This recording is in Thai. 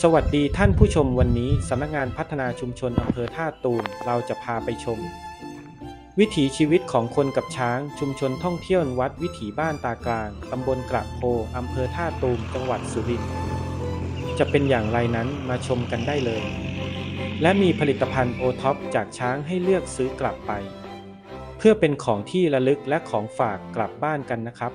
สวัสดีท่านผู้ชมวันนี้สำนักงานพัฒนาชุมชนอำเภอท่าตูมเราจะพาไปชมวิถีชีวิตของคนกับช้างชุมชนท่องเที่ยววัดวิถีบ้านตากลางตำบลกระโพอำเภอท่าตูมจังหวัดสุรินทร์จะเป็นอย่างไรนั้นมาชมกันได้เลยและมีผลิตภัณฑ์โอท็อปจากช้างให้เลือกซื้อกลับไปเพื่อเป็นของที่ระลึกและของฝากกลับบ้านกันนะครับ